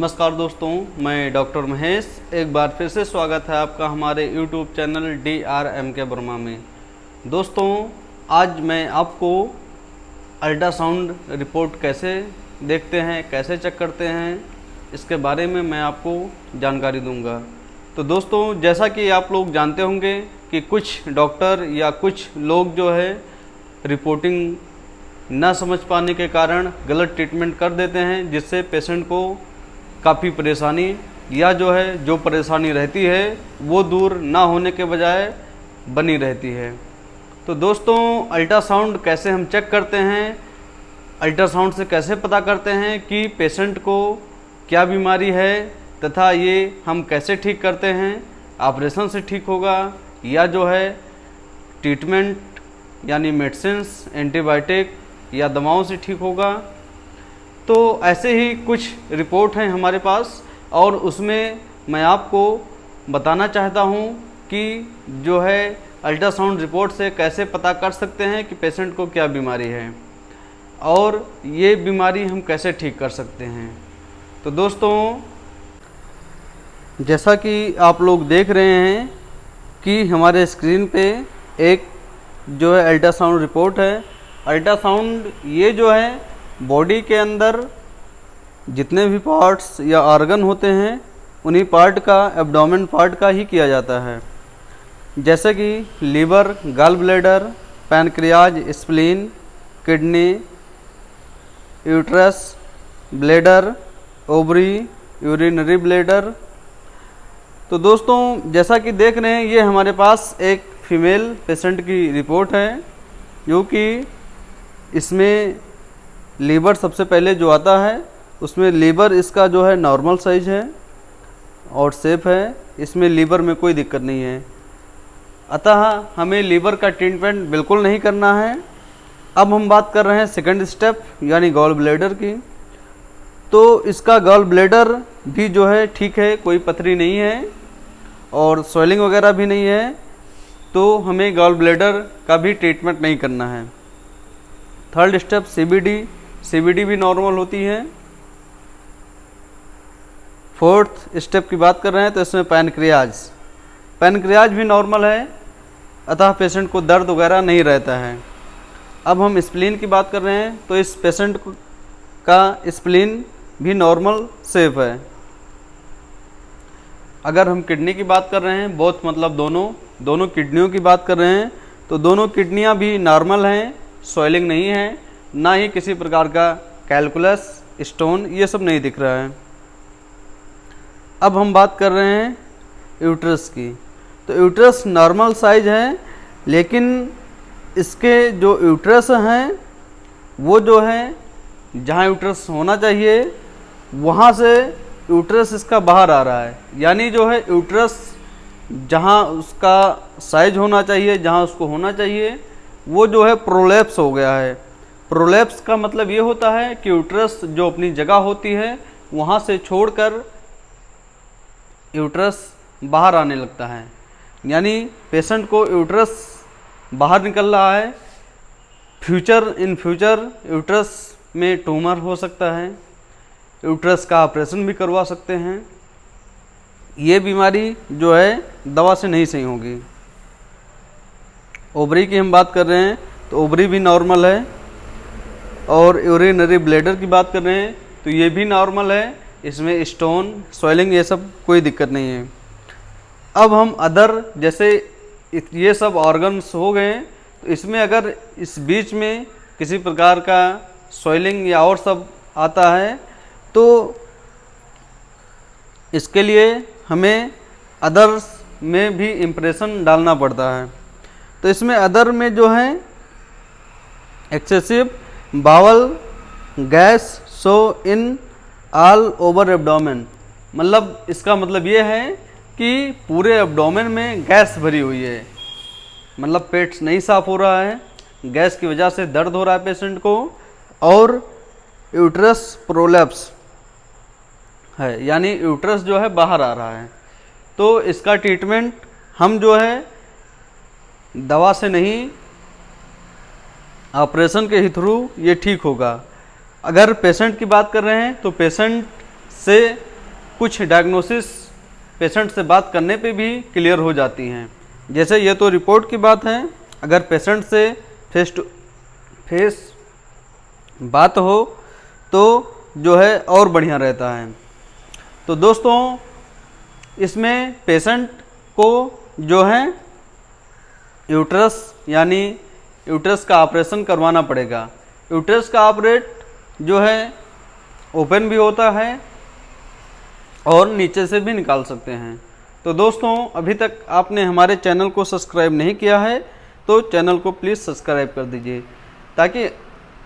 नमस्कार दोस्तों, मैं डॉक्टर महेश एक बार फिर से स्वागत है आपका हमारे YouTube चैनल DRMK वर्मा में। दोस्तों, आज मैं आपको अल्ट्रासाउंड रिपोर्ट कैसे देखते हैं, कैसे चेक करते हैं, इसके बारे में मैं आपको जानकारी दूंगा। तो दोस्तों, जैसा कि आप लोग जानते होंगे कि कुछ डॉक्टर या कुछ लोग जो है रिपोर्टिंग ना समझ पाने के कारण गलत ट्रीटमेंट कर देते हैं, जिससे पेशेंट को काफ़ी परेशानी या जो परेशानी रहती है वो दूर ना होने के बजाय बनी रहती है। तो दोस्तों, अल्ट्रासाउंड कैसे हम चेक करते हैं, अल्ट्रासाउंड से कैसे पता करते हैं कि पेशेंट को क्या बीमारी है तथा ये हम कैसे ठीक करते हैं, ऑपरेशन से ठीक होगा या ट्रीटमेंट यानी मेडिसिन्स, एंटीबायोटिक या दवाओं से ठीक होगा। तो ऐसे ही कुछ रिपोर्ट हैं हमारे पास और उसमें मैं आपको बताना चाहता हूं कि अल्ट्रासाउंड रिपोर्ट से कैसे पता कर सकते हैं कि पेशेंट को क्या बीमारी है और ये बीमारी हम कैसे ठीक कर सकते हैं। तो दोस्तों, जैसा कि आप लोग देख रहे हैं कि हमारे स्क्रीन पे एक अल्ट्रासाउंड रिपोर्ट है। अल्ट्रासाउंड ये बॉडी के अंदर जितने भी पार्ट्स या ऑर्गन होते हैं उन्हीं पार्ट का, एब्डोमेन पार्ट का ही किया जाता है, जैसे कि liver, gall bladder, pancreas, spleen, kidney, uterus, bladder, ovary, urinary bladder. तो दोस्तों, जैसा कि देख रहे हैं, ये हमारे पास एक फीमेल पेशेंट की रिपोर्ट है, जो कि इसमें लीवर सबसे पहले जो आता है उसमें लीवर इसका नॉर्मल साइज है और सेफ है, इसमें लीवर में कोई दिक्कत नहीं है, अतः हमें लीवर का ट्रीटमेंट बिल्कुल नहीं करना है। अब हम बात कर रहे हैं सेकंड स्टेप यानी गॉल ब्लैडर की। तो इसका गॉल ब्लैडर भी ठीक है, कोई पथरी नहीं है और स्वेलिंग वगैरह भी नहीं है, तो हमें गॉल ब्लैडर का भी ट्रीटमेंट नहीं करना है। थर्ड स्टेप सीबीडी भी नॉर्मल होती है। फोर्थ स्टेप की बात कर रहे हैं तो इसमें पैनक्रियाज भी नॉर्मल है, अतः पेशेंट को दर्द वगैरह नहीं रहता है। अब हम स्प्लीन की बात कर रहे हैं तो इस पेशेंट का स्प्लीन भी नॉर्मल सेफ है। अगर हम किडनी की बात कर रहे हैं, दोनों किडनियों की बात कर रहे हैं, तो दोनों किडनियां भी नॉर्मल हैं, स्वेलिंग नहीं है, ना ही किसी प्रकार का कैलकुलस, स्टोन ये सब नहीं दिख रहा है। अब हम बात कर रहे हैं यूट्रस की। तो यूट्रस नॉर्मल साइज है, लेकिन इसके जो यूट्रस हैं वो जहाँ यूट्रस होना चाहिए वहाँ से यूट्रस इसका बाहर आ रहा है, यानी यूट्रस जहाँ उसका साइज होना चाहिए, जहाँ उसको होना चाहिए, वो प्रोलैप्स हो गया है। प्रोलैप्स का मतलब ये होता है कि यूट्रस जो अपनी जगह होती है वहाँ से छोड़कर यूट्रस बाहर आने लगता है, यानी पेशेंट को यूट्रस बाहर निकल रहा है। इन फ्यूचर यूट्रस में ट्यूमर हो सकता है, यूट्रस का ऑपरेशन भी करवा सकते हैं। ये बीमारी दवा से नहीं सही होगी। ओवरी की हम बात कर रहे हैं तो ओवरी भी नॉर्मल है, और यूरिनरी ब्लैडर की बात कर रहे हैं तो ये भी नॉर्मल है, इसमें स्टोन, स्वेलिंग ये सब कोई दिक्कत नहीं है। अब हम अदर जैसे ये सब ऑर्गन्स हो गए, तो इसमें अगर इस बीच में किसी प्रकार का स्वेलिंग या और सब आता है तो इसके लिए हमें अदर्स में भी इम्प्रेशन डालना पड़ता है। तो इसमें अदर में excessive bowel gas show in all over abdomen, मतलब इसका मतलब ये है कि पूरे एब्डोमेन में गैस भरी हुई है, मतलब पेट नहीं साफ हो रहा है, गैस की वजह से दर्द हो रहा है पेशेंट को, और यूट्रस प्रोलैप्स है, यानी यूट्रस बाहर आ रहा है। तो इसका ट्रीटमेंट हम दवा से नहीं, ऑपरेशन के ही थ्रू ये ठीक होगा। अगर पेशेंट की बात कर रहे हैं तो पेशेंट से कुछ डायग्नोसिस पेशेंट से बात करने पे भी क्लियर हो जाती हैं। जैसे ये तो रिपोर्ट की बात है, अगर पेशेंट से फेस टू फेस बात हो तो जो है और बढ़िया रहता है। तो दोस्तों इसमें पेशेंट को जो है यूट्रस यानी यूट्रस का ऑपरेशन करवाना पड़ेगा। यूट्रस का ऑपरेट जो है ओपन भी होता है और नीचे से भी निकाल सकते हैं। तो दोस्तों अभी तक आपने हमारे चैनल को सब्सक्राइब नहीं किया है तो चैनल को प्लीज़ सब्सक्राइब कर दीजिए ताकि